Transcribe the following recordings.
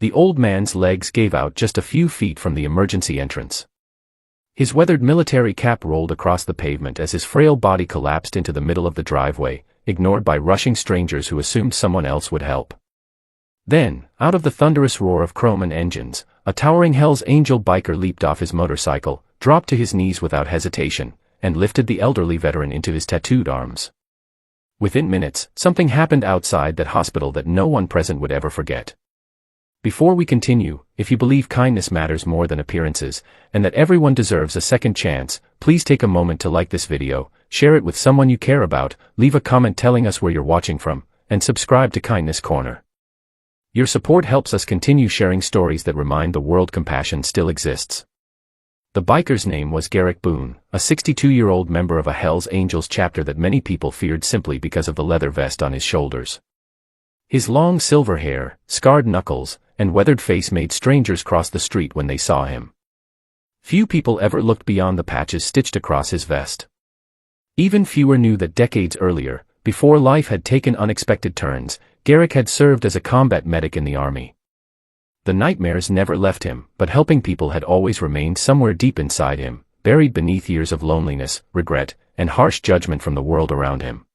The old man's legs gave out just a few feet from the emergency entrance. His weathered military cap rolled across the pavement as his frail body collapsed into the middle of the driveway, ignored by rushing strangers who assumed someone else would help. Then, out of the thunderous roar of chrome and engines, a towering Hell's Angel biker leaped off his motorcycle, dropped to his knees without hesitation, and lifted the elderly veteran into his tattooed arms. Within minutes, something happened outside that hospital that no one present would ever forget. Before we continue, if you believe kindness matters more than appearances, and that everyone deserves a second chance, please take a moment to like this video, share it with someone you care about, leave a comment telling us where you're watching from, and subscribe to Kindness Corner. Your support helps us continue sharing stories that remind the world compassion still exists. The biker's name was Garrick Boone, a 62-year-old member of a Hells Angels chapter that many people feared simply because of the leather vest on his shoulders. His long silver hair, scarred knuckles, and weathered face made strangers cross the street when they saw him. Few people ever looked beyond the patches stitched across his vest. Even fewer knew that decades earlier, before life had taken unexpected turns, Garrick had served as a combat medic in the army. The nightmares never left him, but helping people had always remained somewhere deep inside him, buried beneath years of loneliness, regret, and harsh judgment from the world around him.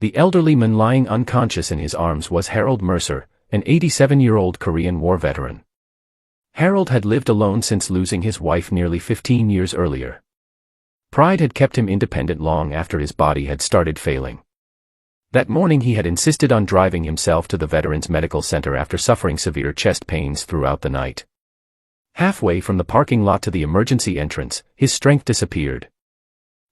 The elderly man lying unconscious in his arms was Harold Mercer, an 87-year-old Korean War veteran. Harold had lived alone since losing his wife nearly 15 years earlier. Pride had kept him independent long after his body had started failing. That morning he had insisted on driving himself to the Veterans Medical Center after suffering severe chest pains throughout the night. Halfway from the parking lot to the emergency entrance, his strength disappeared.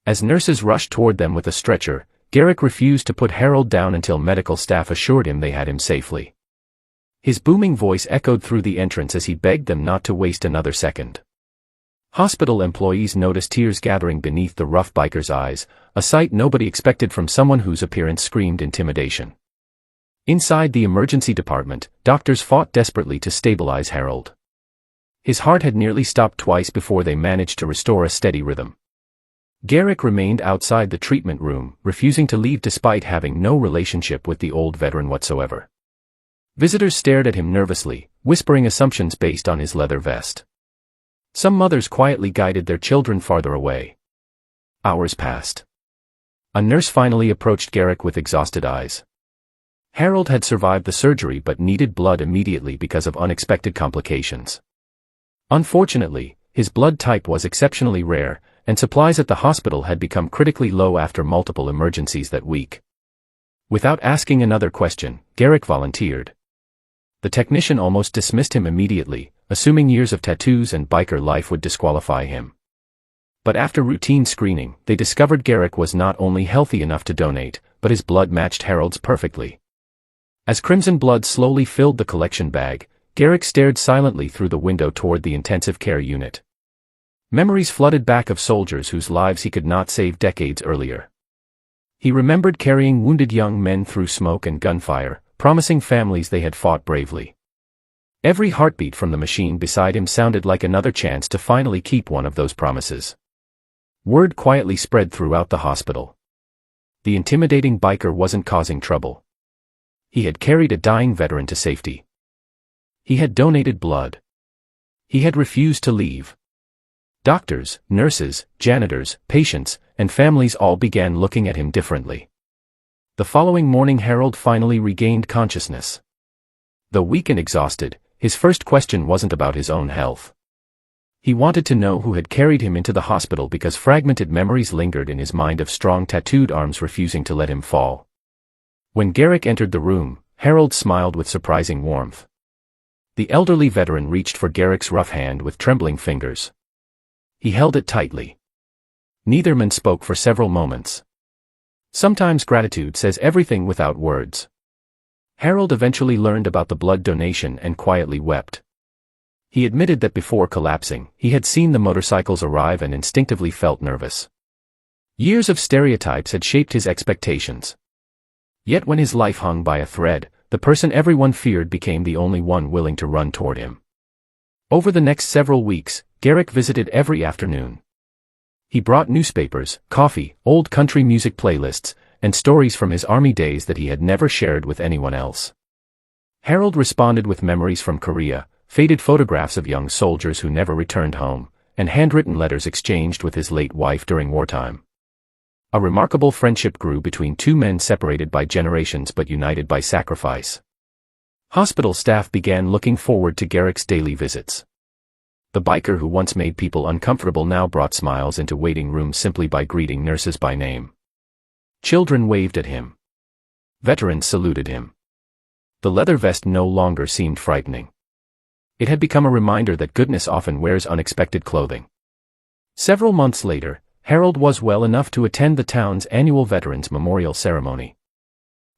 As nurses rushed toward them with a stretcher, Garrick refused to put Harold down until medical staff assured him they had him safely. His booming voice echoed through the entrance as he begged them not to waste another second. Hospital employees noticed tears gathering beneath the rough biker's eyes, a sight nobody expected from someone whose appearance screamed intimidation. Inside the emergency department, doctors fought desperately to stabilize Harold. His heart had nearly stopped twice before they managed to restore a steady rhythm. Garrick remained outside the treatment room, refusing to leave despite having no relationship with the old veteran whatsoever. Visitors stared at him nervously, whispering assumptions based on his leather vest. Some mothers quietly guided their children farther away. Hours passed. A nurse finally approached Garrick with exhausted eyes. Harold had survived the surgery but needed blood immediately because of unexpected complications. Unfortunately, his blood type was exceptionally rare, and supplies at the hospital had become critically low after multiple emergencies that week. Without asking another question, Garrick volunteered. The technician almost dismissed him immediately, assuming years of tattoos and biker life would disqualify him. But after routine screening, they discovered Garrick was not only healthy enough to donate, but his blood matched Harold's perfectly. As crimson blood slowly filled the collection bag, Garrick stared silently through the window toward the intensive care unit. Memories flooded back of soldiers whose lives he could not save decades earlier. He remembered carrying wounded young men through smoke and gunfire, promising families they had fought bravely. Every heartbeat from the machine beside him sounded like another chance to finally keep one of those promises. Word quietly spread throughout the hospital. The intimidating biker wasn't causing trouble. He had carried a dying veteran to safety. He had donated blood. He had refused to leave. Doctors, nurses, janitors, patients, and families all began looking at him differently. The following morning Harold finally regained consciousness. Though weak and exhausted, his first question wasn't about his own health. He wanted to know who had carried him into the hospital because fragmented memories lingered in his mind of strong tattooed arms refusing to let him fall. When Garrick entered the room, Harold smiled with surprising warmth. The elderly veteran reached for Garrick's rough hand with trembling fingers. He held it tightly. Neither man spoke for several moments. Sometimes gratitude says everything without words. Harold eventually learned about the blood donation and quietly wept. He admitted that before collapsing, he had seen the motorcycles arrive and instinctively felt nervous. Years of stereotypes had shaped his expectations. Yet when his life hung by a thread, the person everyone feared became the only one willing to run toward him. Over the next several weeks, Garrick visited every afternoon. He brought newspapers, coffee, old country music playlists, and stories from his army days that he had never shared with anyone else. Harold responded with memories from Korea, faded photographs of young soldiers who never returned home, and handwritten letters exchanged with his late wife during wartime. A remarkable friendship grew between two men separated by generations but united by sacrifice. Hospital staff began looking forward to Garrick's daily visits. The biker who once made people uncomfortable now brought smiles into waiting rooms simply by greeting nurses by name. Children waved at him. Veterans saluted him. The leather vest no longer seemed frightening. It had become a reminder that goodness often wears unexpected clothing. Several months later, Harold was well enough to attend the town's annual Veterans Memorial Ceremony.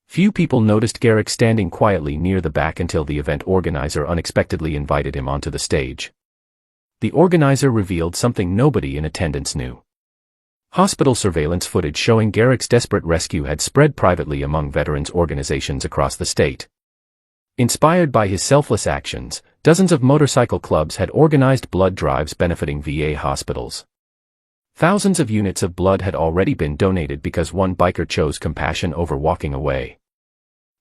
Few people noticed Garrick standing quietly near the back until the event organizer unexpectedly invited him onto the stage. The organizer revealed something nobody in attendance knew. Hospital surveillance footage showing Garrick's desperate rescue had spread privately among veterans organizations across the state. Inspired by his selfless actions, dozens of motorcycle clubs had organized blood drives benefiting VA hospitals. Thousands of units of blood had already been donated because one biker chose compassion over walking away.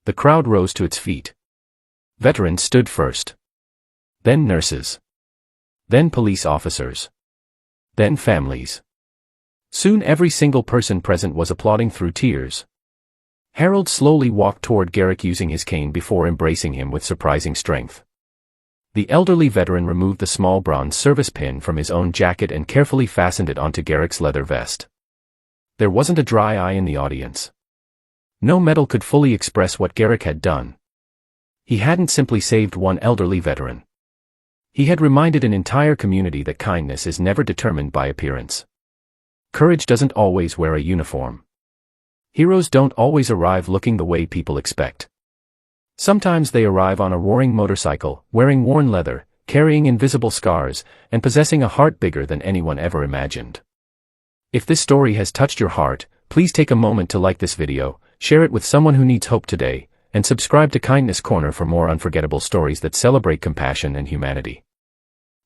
The crowd rose to its feet. Veterans stood first. Then nurses. Then police officers. Then families. Soon every single person present was applauding through tears. Harold slowly walked toward Garrick using his cane before embracing him with surprising strength. The elderly veteran removed the small bronze service pin from his own jacket and carefully fastened it onto Garrick's leather vest. There wasn't a dry eye in the audience. No medal could fully express what Garrick had done. He hadn't simply saved one elderly veteran. He had reminded an entire community that kindness is never determined by appearance. Courage doesn't always wear a uniform. Heroes don't always arrive looking the way people expect. Sometimes they arrive on a roaring motorcycle, wearing worn leather, carrying invisible scars, and possessing a heart bigger than anyone ever imagined. If this story has touched your heart, please take a moment to like this video, share it with someone who needs hope today, and subscribe to Kindness Corner for more unforgettable stories that celebrate compassion and humanity.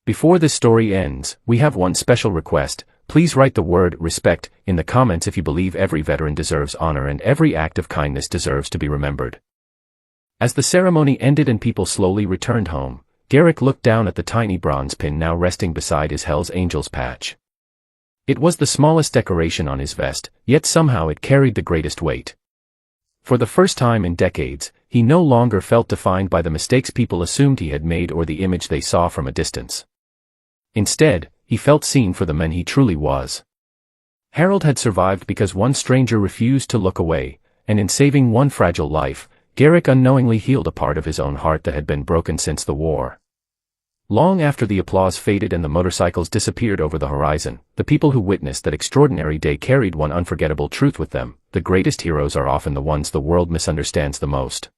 Before this story ends, we have one special request. Please write the word respect in the comments if you believe every veteran deserves honor and every act of kindness deserves to be remembered. As the ceremony ended and people slowly returned home, Garrick looked down at the tiny bronze pin now resting beside his Hell's Angels patch. It was the smallest decoration on his vest, yet somehow it carried the greatest weight. For the first time in decades, he no longer felt defined by the mistakes people assumed he had made or the image they saw from a distance. Instead, he felt seen for the man he truly was. Harold had survived because one stranger refused to look away, and in saving one fragile life, Garrick unknowingly healed a part of his own heart that had been broken since the war. Long after the applause faded and the motorcycles disappeared over the horizon, the people who witnessed that extraordinary day carried one unforgettable truth with them: the greatest heroes are often the ones the world misunderstands the most.